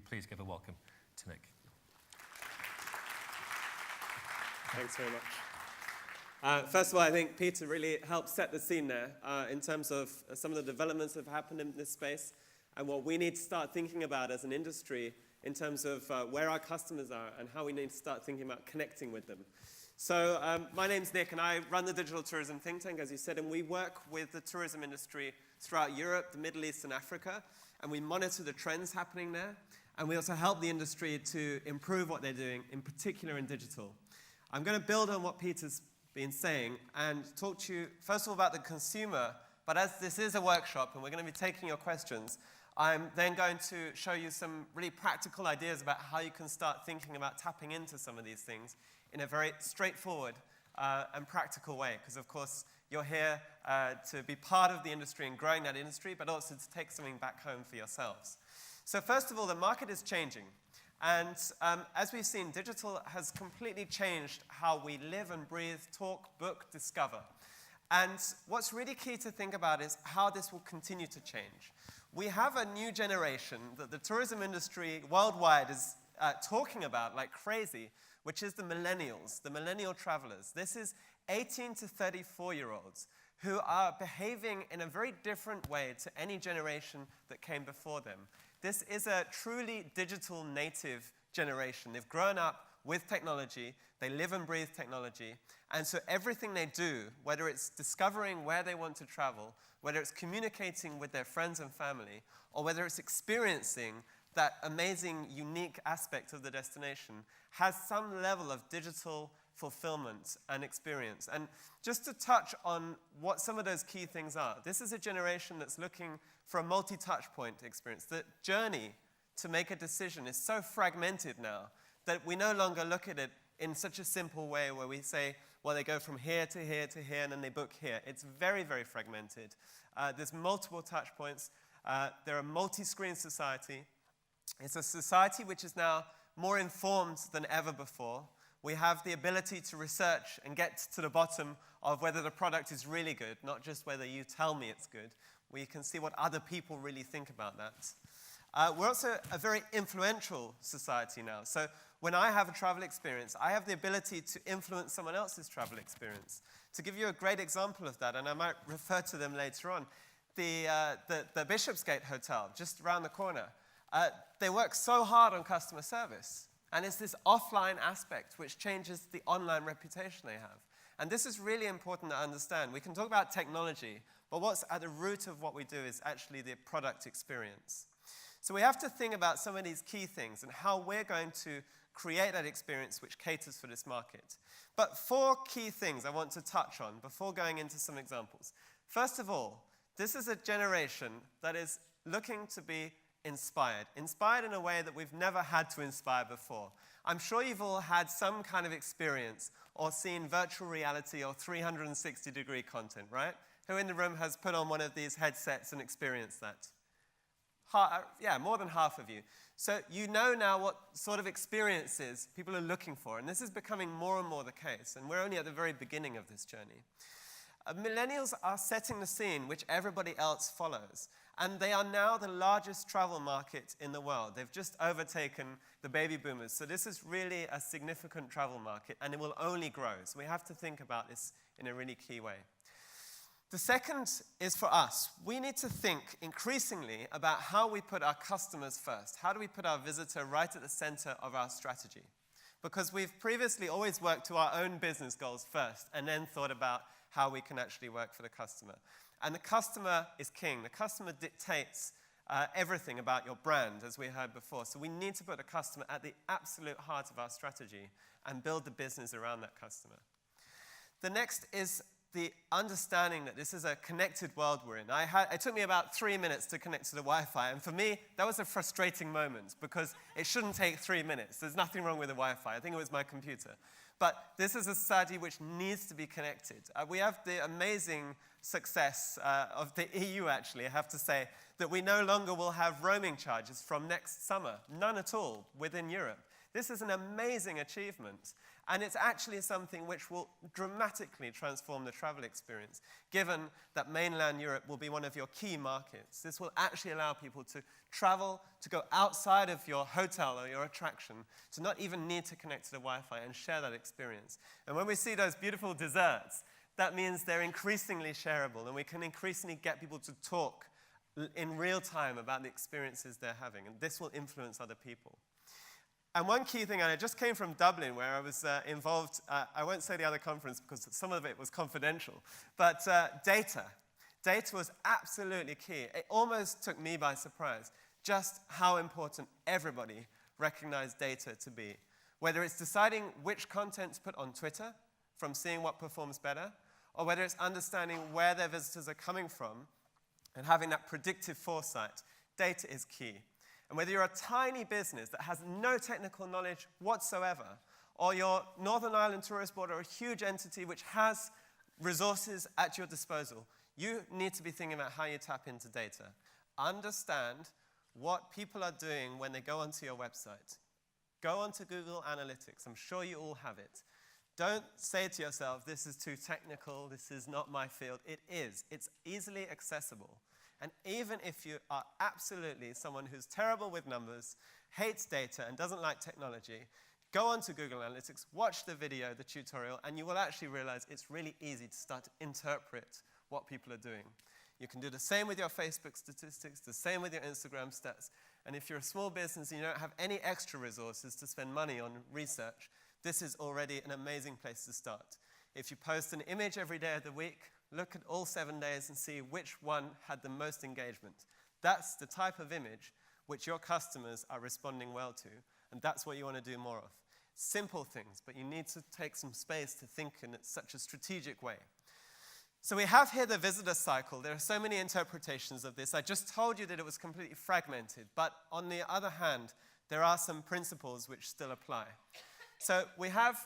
please give a welcome to Nick. Thanks very much. First of all, I think Peter really helped set the scene there in terms of some of the developments that have happened in this space and what we need to start thinking about as an industry in terms of where our customers are and how we need to start thinking about connecting with them. So my name's Nick, and I run the Digital Tourism Think Tank, as you said, and we work with the tourism industry throughout Europe, the Middle East, and Africa, and we monitor the trends happening there, and we also help the industry to improve what they're doing, in particular in digital. I'm going to build on what Peter's been saying and talk to you, first of all, about the consumer, but as this is a workshop and we're going to be taking your questions, I'm then going to show you some really practical ideas about how you can start thinking about tapping into some of these things in a very straightforward and practical way, because of course you're here to be part of the industry and growing that industry, but also to take something back home for yourselves. So first of all, the market is changing. And as we've seen, digital has completely changed how we live and breathe, talk, book, discover. And what's really key to think about is how this will continue to change. We have a new generation that the tourism industry worldwide is talking about like crazy, which is the millennials, the millennial travelers. This is 18 to 34-year-olds who are behaving in a very different way to any generation that came before them. This is a truly digital native generation. They've grown up with technology, they live and breathe technology, and so everything they do, whether it's discovering where they want to travel, whether it's communicating with their friends and family, or whether it's experiencing that amazing, unique aspect of the destination, has some level of digital fulfillment and experience. And just to touch on what some of those key things are, this is a generation that's looking for a multi-touch point experience. The journey to make a decision is so fragmented now that we no longer look at it in such a simple way where we say, well, they go from here to here to here, and then they book here. It's very, very fragmented. There's multiple touch points. They're a multi-screen society. It's a society which is now more informed than ever before. We have the ability to research and get to the bottom of whether the product is really good, not just whether you tell me it's good. We can see what other people really think about that. We're also a very influential society now. So when I have a travel experience, I have the ability to influence someone else's travel experience. To give you a great example of that, and I might refer to them later on, the Bishopsgate Hotel, just around the corner, they work so hard on customer service. And it's this offline aspect which changes the online reputation they have. And this is really important to understand. We can talk about technology, but what's at the root of what we do is actually the product experience. So we have to think about some of these key things and how we're going to create that experience which caters for this market. But 4 key things I want to touch on before going into some examples. First of all, this is a generation that is looking to be inspired in a way that we've never had to inspire before. I'm sure you've all had some kind of experience or seen virtual reality or 360-degree content, right? Who in the room has put on one of these headsets and experienced that? Yeah, more than half of you. So you know now what sort of experiences people are looking for, and this is becoming more and more the case, and we're only at the very beginning of this journey. Millennials are setting the scene which everybody else follows. And they are now the largest travel market in the world. They've just overtaken the baby boomers. So this is really a significant travel market, and it will only grow. So we have to think about this in a really key way. The second is for us. We need to think increasingly about how we put our customers first. How do we put our visitor right at the center of our strategy? Because we've previously always worked to our own business goals first, and then thought about how we can actually work for the customer. And the customer is king. The customer dictates everything about your brand, as we heard before. So we need to put the customer at the absolute heart of our strategy and build the business around that customer. The next is the understanding that this is a connected world we're in. It took me about 3 minutes to connect to the Wi-Fi, and for me, that was a frustrating moment because it shouldn't take 3 minutes. There's nothing wrong with the Wi-Fi. I think it was my computer. But this is a society which needs to be connected. We have the amazing success of the EU, actually, I have to say, that we no longer will have roaming charges from next summer. None at all within Europe. This is an amazing achievement. And it's actually something which will dramatically transform the travel experience, given that mainland Europe will be one of your key markets. This will actually allow people to travel, to go outside of your hotel or your attraction, to not even need to connect to the Wi-Fi and share that experience. And when we see those beautiful desserts, that means they're increasingly shareable, and we can increasingly get people to talk in real time about the experiences they're having, and this will influence other people. And one key thing, and I just came from Dublin where I was involved, I won't say the other conference because some of it was confidential, but data. Data was absolutely key. It almost took me by surprise just how important everybody recognized data to be. Whether it's deciding which content to put on Twitter from seeing what performs better, or whether it's understanding where their visitors are coming from and having that predictive foresight, data is key. And whether you're a tiny business that has no technical knowledge whatsoever, or your Northern Ireland Tourist Board or a huge entity which has resources at your disposal, you need to be thinking about how you tap into data. Understand what people are doing when they go onto your website. Go onto Google Analytics. I'm sure you all have it. Don't say to yourself, this is too technical, this is not my field. It is. It's easily accessible. And even if you are absolutely someone who's terrible with numbers, hates data, and doesn't like technology, go onto Google Analytics, watch the video, the tutorial, and you will actually realize it's really easy to start to interpret what people are doing. You can do the same with your Facebook statistics, the same with your Instagram stats. And if you're a small business and you don't have any extra resources to spend money on research, this is already an amazing place to start. If you post an image every day of the week, look at all 7 days and see which one had the most engagement. That's the type of image which your customers are responding well to, and that's what you want to do more of. Simple things, but you need to take some space to think in such a strategic way. So we have here the visitor cycle. There are so many interpretations of this. I just told you that it was completely fragmented, but on the other hand, there are some principles which still apply. So we have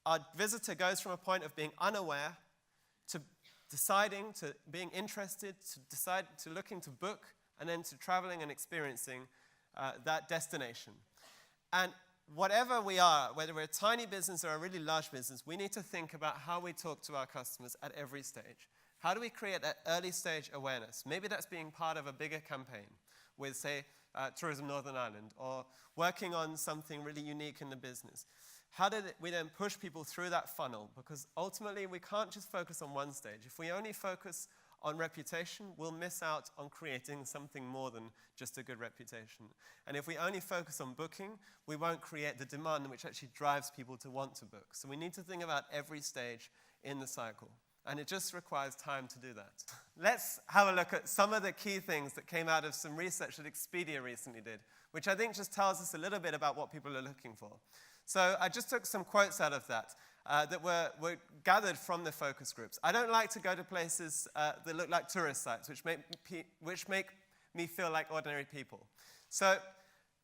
our visitor goes from a point of being unaware to deciding, to being interested, to looking to book, and then to traveling and experiencing that destination. And whatever we are, whether we're a tiny business or a really large business, we need to think about how we talk to our customers at every stage. How do we create that early stage awareness? Maybe that's being part of a bigger campaign with, say, Tourism Northern Ireland, or working on something really unique in the business. How do we then push people through that funnel? Because ultimately, we can't just focus on one stage. If we only focus on reputation, we'll miss out on creating something more than just a good reputation. And if we only focus on booking, we won't create the demand which actually drives people to want to book. So we need to think about every stage in the cycle. And it just requires time to do that. Let's have a look at some of the key things that came out of some research that Expedia recently did, which I think just tells us a little bit about what people are looking for. So I just took some quotes out of that that were gathered from the focus groups. I don't like to go to places that look like tourist sites, which make me feel like ordinary people. So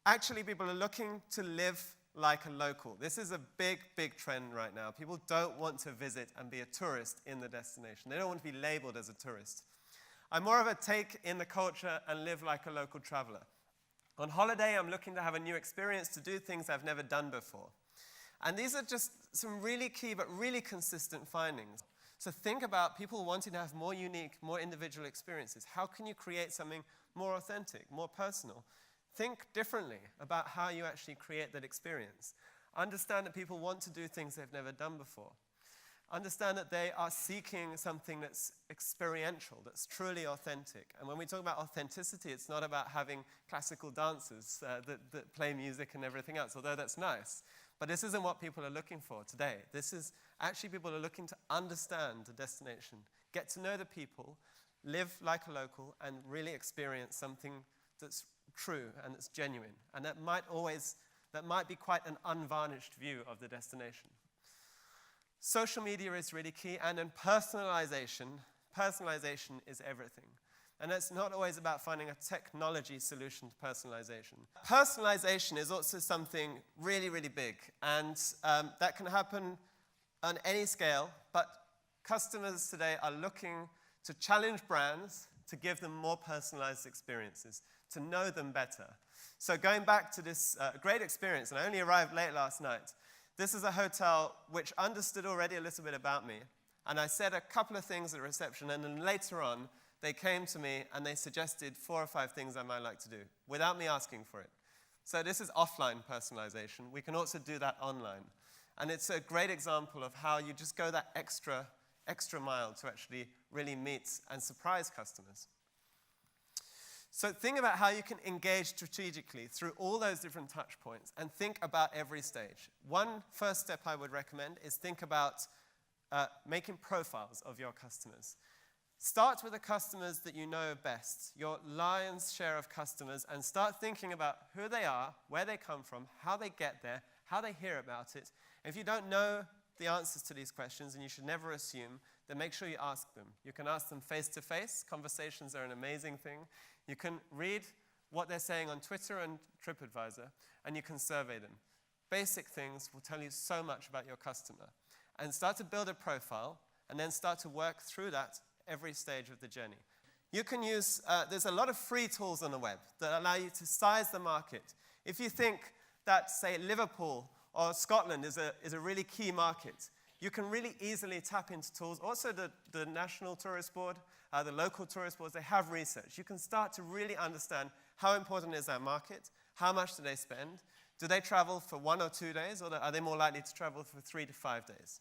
actually, people are looking to live like a local. This is a big, big trend right now. People don't want to visit and be a tourist in the destination. They don't want to be labeled as a tourist. I'm more of a take in the culture and live like a local traveler. On holiday, I'm looking to have a new experience, to do things I've never done before. And these are just some really key but really consistent findings. So think about people wanting to have more unique, more individual experiences. How can you create something more authentic, more personal? Think differently about how you actually create that experience. Understand that people want to do things they've never done before. Understand that they are seeking something that's experiential, that's truly authentic. And when we talk about authenticity, it's not about having classical dancers that play music and everything else, although that's nice. But this isn't what people are looking for today. This is actually people are looking to understand the destination, get to know the people, live like a local, and really experience something that's true and that's genuine. And that might be quite an unvarnished view of the destination. Social media is really key, and then personalization is everything. And it's not always about finding a technology solution to personalization. Personalization is also something really, really big, and that can happen on any scale, but customers today are looking to challenge brands to give them more personalized experiences, to know them better. So going back to this great experience, and I only arrived late last night, This is a hotel which understood already a little bit about me. And I said a couple of things at reception, and then later on, they came to me and they suggested 4 or 5 things I might like to do without me asking for it. So this is offline personalization. We can also do that online. And it's a great example of how you just go that extra mile to actually really meet and surprise customers. So think about how you can engage strategically through all those different touch points and think about every stage. One first step I would recommend is think about making profiles of your customers. Start with the customers that you know best, your lion's share of customers, and start thinking about who they are, where they come from, how they get there, how they hear about it. If you don't know the answers to these questions, and you should never assume, then make sure you ask them. You can ask them face-to-face. Conversations are an amazing thing. You can read what they're saying on Twitter and TripAdvisor, and you can survey them. Basic things will tell you so much about your customer. And start to build a profile, and then start to work through that every stage of the journey. You can use, there's a lot of free tools on the web that allow you to size the market. If you think that, say, Liverpool or Scotland is a really key market, you can really easily tap into tools. Also, the National Tourist Board, the local tourist boards, they have research. You can start to really understand how important is that market, how much do they spend, do they travel for 1 or 2 days, or are they more likely to travel for 3 to 5 days?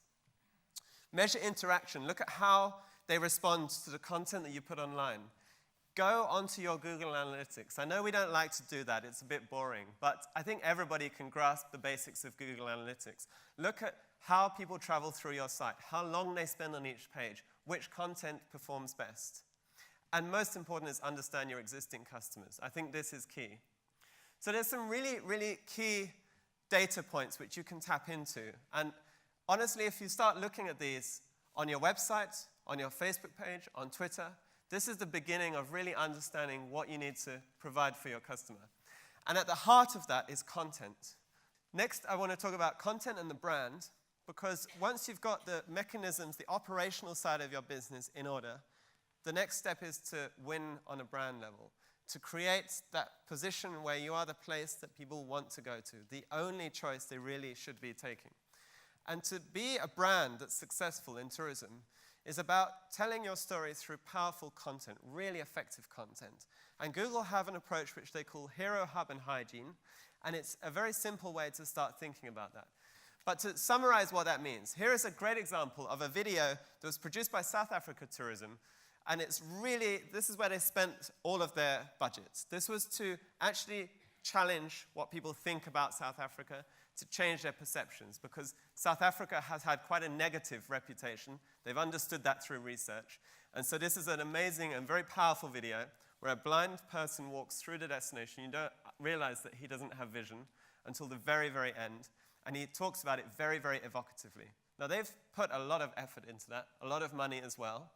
Measure interaction. Look at how they respond to the content that you put online. Go onto your Google Analytics. I know we don't like to do that. It's a bit boring. But I think everybody can grasp the basics of Google Analytics. Look at how people travel through your site, how long they spend on each page, which content performs best. And most important is understand your existing customers. I think this is key. So there's some really, really key data points which you can tap into. And honestly, if you start looking at these on your website, on your Facebook page, on Twitter, this is the beginning of really understanding what you need to provide for your customer. And at the heart of that is content. Next, I want to talk about content and the brand, because once you've got the mechanisms, the operational side of your business in order, the next step is to win on a brand level, to create that position where you are the place that people want to go to, the only choice they really should be taking. And to be a brand that's successful in tourism is about telling your story through powerful content, really effective content. And Google have an approach which they call Hero Hub and Hygiene, and it's a very simple way to start thinking about that. But to summarize what that means, here is a great example of a video that was produced by South Africa Tourism, and it's really, this is where they spent all of their budgets. This was to actually challenge what people think about South Africa, to change their perceptions, because South Africa has had quite a negative reputation. They've understood that through research. And so this is an amazing and very powerful video where a blind person walks through the destination. You don't realize that he doesn't have vision until the very, very end. And he talks about it very, very evocatively. Now, they've put a lot of effort into that, a lot of money as well.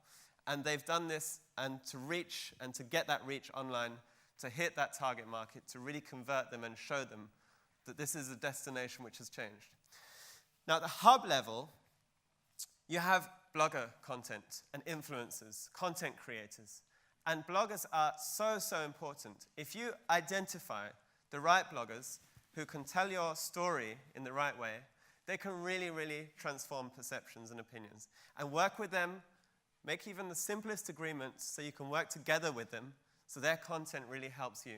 And they've done this and to reach and to get that reach online, to hit that target market, to really convert them and show them that this is a destination which has changed. Now, at the hub level, you have blogger content and influencers, content creators. And bloggers are so, so important. If you identify the right bloggers who can tell your story in the right way, they can really, really transform perceptions and opinions. And work with them, make even the simplest agreements so you can work together with them so their content really helps you.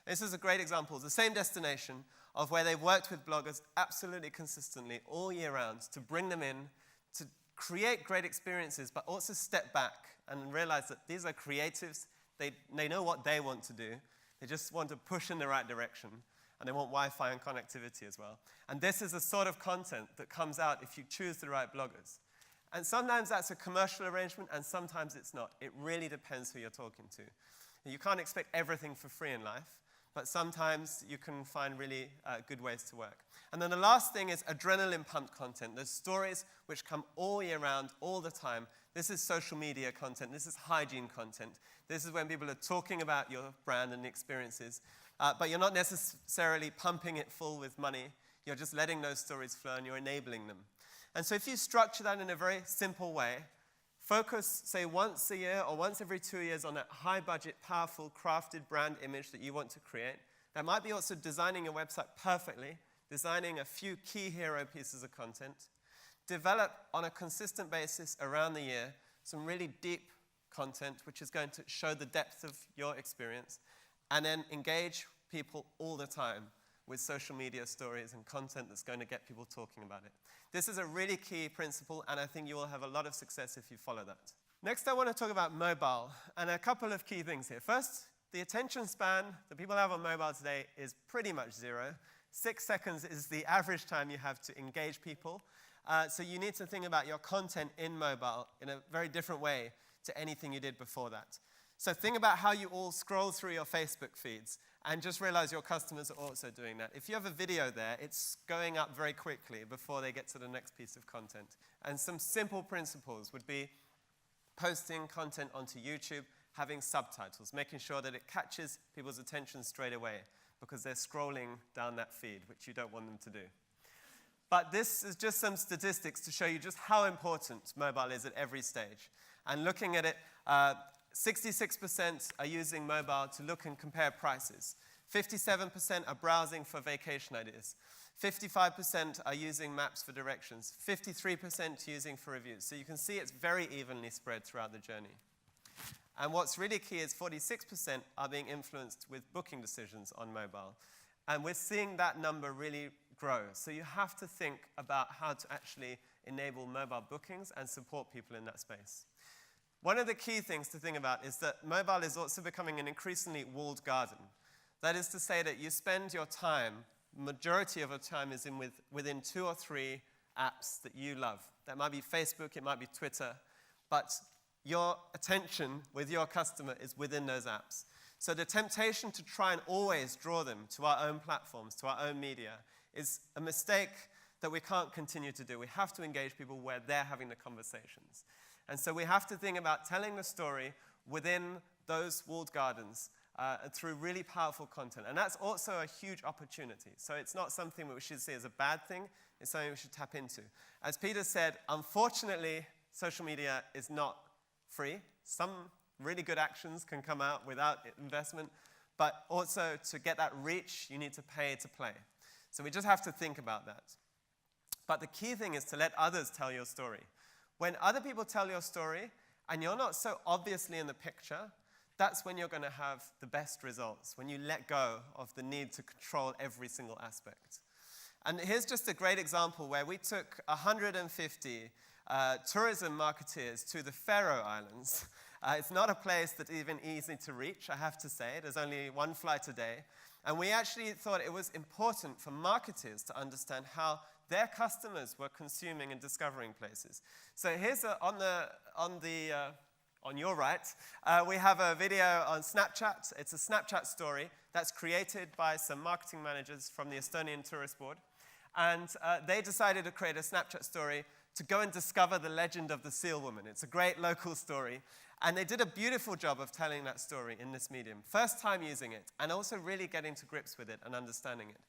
This is a great example, the same destination of where they've worked with bloggers absolutely consistently all year round to bring them in, to create great experiences, but also step back and realize that these are creatives. They know what they want to do. They just want to push in the right direction, and they want Wi-Fi and connectivity as well. And this is the sort of content that comes out if you choose the right bloggers. And sometimes that's a commercial arrangement, and sometimes it's not. It really depends who you're talking to. You can't expect everything for free in life, but sometimes you can find really good ways to work. And then the last thing is adrenaline-pumped content. There's stories which come all year round, all the time. This is social media content. This is hygiene content. This is when people are talking about your brand and experiences, but you're not necessarily pumping it full with money. You're just letting those stories flow, and you're enabling them. And so if you structure that in a very simple way, focus, say, once a year or once every 2 years on that high-budget, powerful, crafted brand image that you want to create. That might be also designing your website perfectly designing a few key hero pieces of content, develop on a consistent basis around the year some really deep content which is going to show the depth of your experience, and then engage people all the time with social media stories and content that's going to get people talking about it. This is a really key principle, and I think you will have a lot of success if you follow that. Next, I want to talk about mobile, and a couple of key things here. First, the attention span that people have on mobile today is pretty much 0. 6 seconds is the average time you have to engage people. So you need to think about your content in mobile in a very different way to anything you did before that. So think about how you all scroll through your Facebook feeds and just realize your customers are also doing that. If you have a video there, it's going up very quickly before they get to the next piece of content. And some simple principles would be posting content onto YouTube, having subtitles, making sure that it catches people's attention straight away because they're scrolling down that feed, which you don't want them to do. But this is just some statistics to show you just how important mobile is at every stage. And looking at it, 66% are using mobile to look and compare prices. 57% are browsing for vacation ideas. 55% are using maps for directions. 53% using for reviews. So you can see it's very evenly spread throughout the journey. And what's really key is 46% are being influenced with booking decisions on mobile. And we're seeing that number really grow. So you have to think about how to actually enable mobile bookings and support people in that space. One of the key things to think about is that mobile is also becoming an increasingly walled garden. That is to say that you spend your time, majority of your time is within 2 or 3 apps that you love. That might be Facebook, it might be Twitter, but your attention with your customer is within those apps. So the temptation to try and always draw them to our own platforms, to our own media, is a mistake that we can't continue to do. We have to engage people where they're having the conversations. And so we have to think about telling the story within those walled gardens through really powerful content. And that's also a huge opportunity. So it's not something we should see as a bad thing. It's something we should tap into. As Peter said, unfortunately, social media is not free. Some really good actions can come out without investment. But also, to get that reach, you need to pay to play. So we just have to think about that. But the key thing is to let others tell your story. When other people tell your story, and you're not so obviously in the picture, that's when you're going to have the best results, when you let go of the need to control every single aspect. And here's just a great example where we took 150 tourism marketeers to the Faroe Islands. It's not a place that's even easy to reach, I have to say. There's only 1 flight a day. And we actually thought it was important for marketers to understand how their customers were consuming and discovering places. So here's on your right, we have a video on Snapchat. It's a Snapchat story that's created by some marketing managers from the Estonian Tourist Board. And they decided to create a Snapchat story to go and discover the legend of the seal woman. It's a great local story. And they did a beautiful job of telling that story in this medium. First time using it, and also really getting to grips with it and understanding it.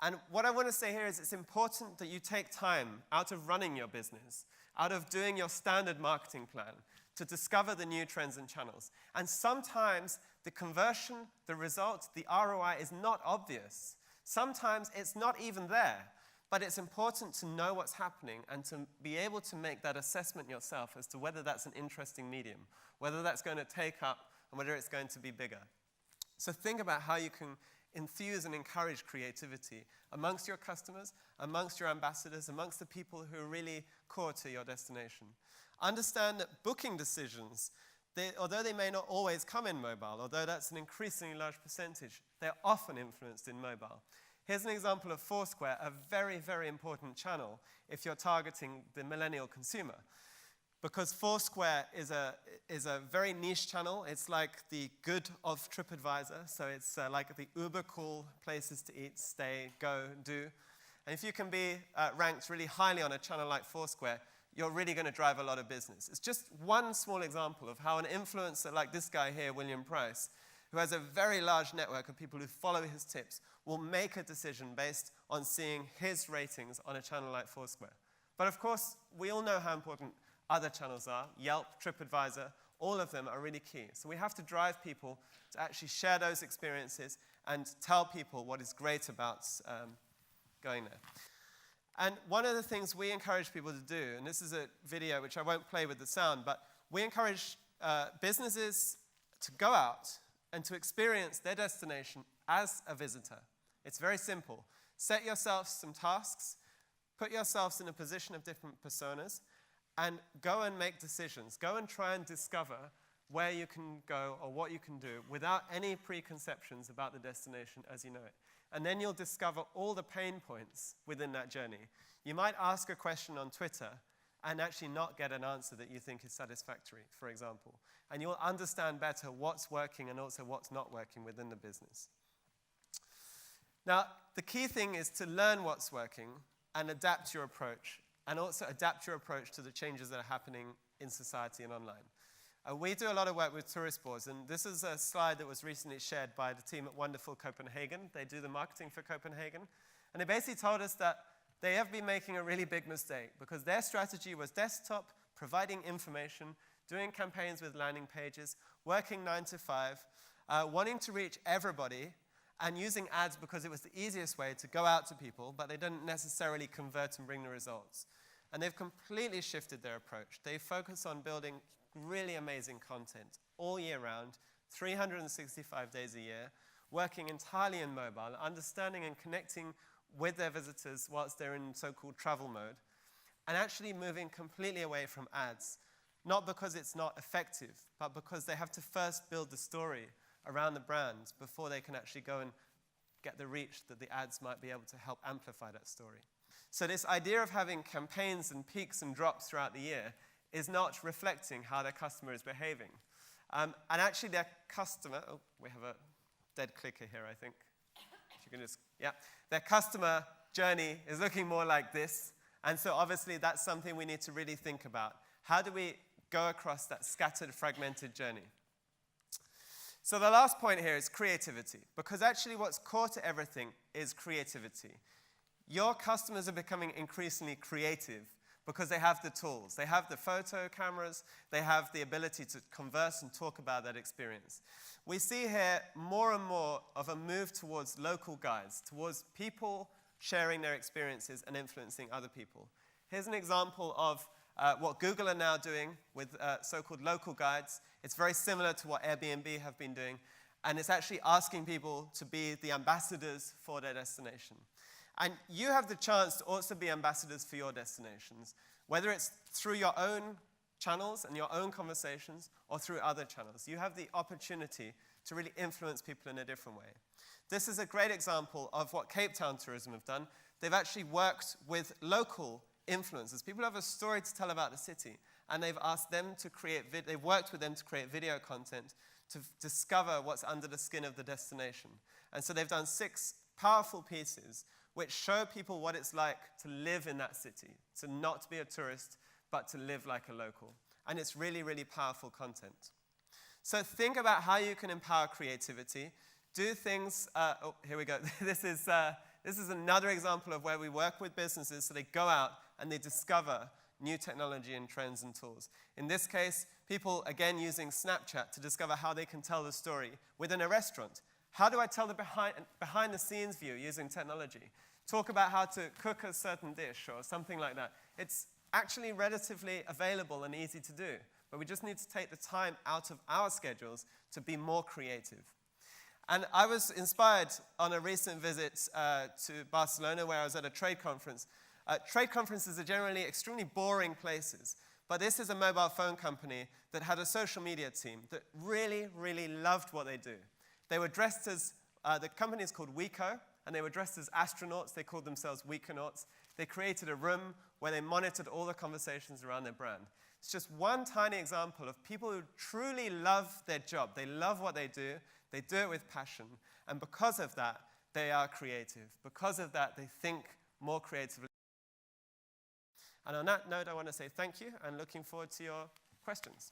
And what I want to say here is it's important that you take time out of running your business, out of doing your standard marketing plan, to discover the new trends and channels. And sometimes the conversion, the result, the ROI is not obvious. Sometimes it's not even there. But it's important to know what's happening and to be able to make that assessment yourself as to whether that's an interesting medium, whether that's going to take up, and whether it's going to be bigger. So think about how you can enthuse and encourage creativity amongst your customers, amongst your ambassadors, amongst the people who are really core to your destination. Understand that booking decisions, although they may not always come in mobile, although that's an increasingly large percentage, they're often influenced in mobile. Here's an example of Foursquare, a very, very important channel if you're targeting the millennial consumer. Because Foursquare is a very niche channel. It's like the good of TripAdvisor. So it's like the uber cool places to eat, stay, go, do. And if you can be ranked really highly on a channel like Foursquare, you're really going to drive a lot of business. It's just one small example of how an influencer like this guy here, William Price, who has a very large network of people who follow his tips, will make a decision based on seeing his ratings on a channel like Foursquare. But of course, we all know how important other channels are. Yelp, TripAdvisor, all of them are really key. So we have to drive people to actually share those experiences and tell people what is great about going there. And one of the things we encourage people to do, and this is a video which I won't play with the sound, but we encourage businesses to go out and to experience their destination as a visitor. It's very simple. Set yourselves some tasks, put yourselves in a position of different personas, and go and make decisions. Go and try and discover where you can go or what you can do without any preconceptions about the destination as you know it. And then you'll discover all the pain points within that journey. You might ask a question on Twitter and actually not get an answer that you think is satisfactory, for example. And you'll understand better what's working and also what's not working within the business. Now, the key thing is to learn what's working and adapt your approach, and also adapt your approach to the changes that are happening in society and online. We do a lot of work with tourist boards, and this is a slide that was recently shared by the team at Wonderful Copenhagen. They do the marketing for Copenhagen, and they basically told us that they have been making a really big mistake because their strategy was desktop, providing information, doing campaigns with landing pages, working 9 to 5, wanting to reach everybody, and using ads because it was the easiest way to go out to people, but they didn't necessarily convert and bring the results. And they've completely shifted their approach. They focus on building really amazing content all year round, 365 days a year, working entirely in mobile, understanding and connecting with their visitors whilst they're in so-called travel mode, and actually moving completely away from ads, not because it's not effective, but because they have to first build the story around the brand before they can actually go and get the reach that the ads might be able to help amplify that story. So this idea of having campaigns and peaks and drops throughout the year is not reflecting how their customer is behaving. And actually their customer, oh, we have a dead clicker here, I think. If you can just, yeah. Their customer journey is looking more like this. And so obviously that's something we need to really think about. How do we go across that scattered, fragmented journey? So the last point here is creativity, because actually what's core to everything is creativity. Your customers are becoming increasingly creative because they have the tools. They have the photo cameras. They have the ability to converse and talk about that experience. We see here more and more of a move towards local guides, towards people sharing their experiences and influencing other people. Here's an example of what Google are now doing with so-called local guides. It's very similar to what Airbnb have been doing, and it's actually asking people to be the ambassadors for their destination. And you have the chance to also be ambassadors for your destinations, whether it's through your own channels and your own conversations or through other channels. You have the opportunity to really influence people in a different way. This is a great example of what Cape Town Tourism have done. They've actually worked with local influencers. People have a story to tell about the city, and they've asked them to create, they've worked with them to create video content to discover what's under the skin of the destination. And so they've done 6 powerful pieces which show people what it's like to live in that city, to not be a tourist, but to live like a local. And it's really, really powerful content. So think about how you can empower creativity. Do things, oh, here we go. This is another example of where we work with businesses so they go out and they discover new technology and trends and tools. In this case, people, again, using Snapchat to discover how they can tell the story within a restaurant. How do I tell the behind-the-scenes view using technology? Talk about how to cook a certain dish or something like that. It's actually relatively available and easy to do, but we just need to take the time out of our schedules to be more creative. And I was inspired on a recent visit to Barcelona where I was at a trade conference. Trade conferences are generally extremely boring places, but this is a mobile phone company that had a social media team that really, really loved what they do. They were dressed as, the company is called Weco, and they were dressed as astronauts. They called themselves Weconauts. They created a room where they monitored all the conversations around their brand. It's just one tiny example of people who truly love their job. They love what they do it with passion, and because of that, they are creative. Because of that, they think more creatively. And on that note, I want to say thank you, and looking forward to your questions.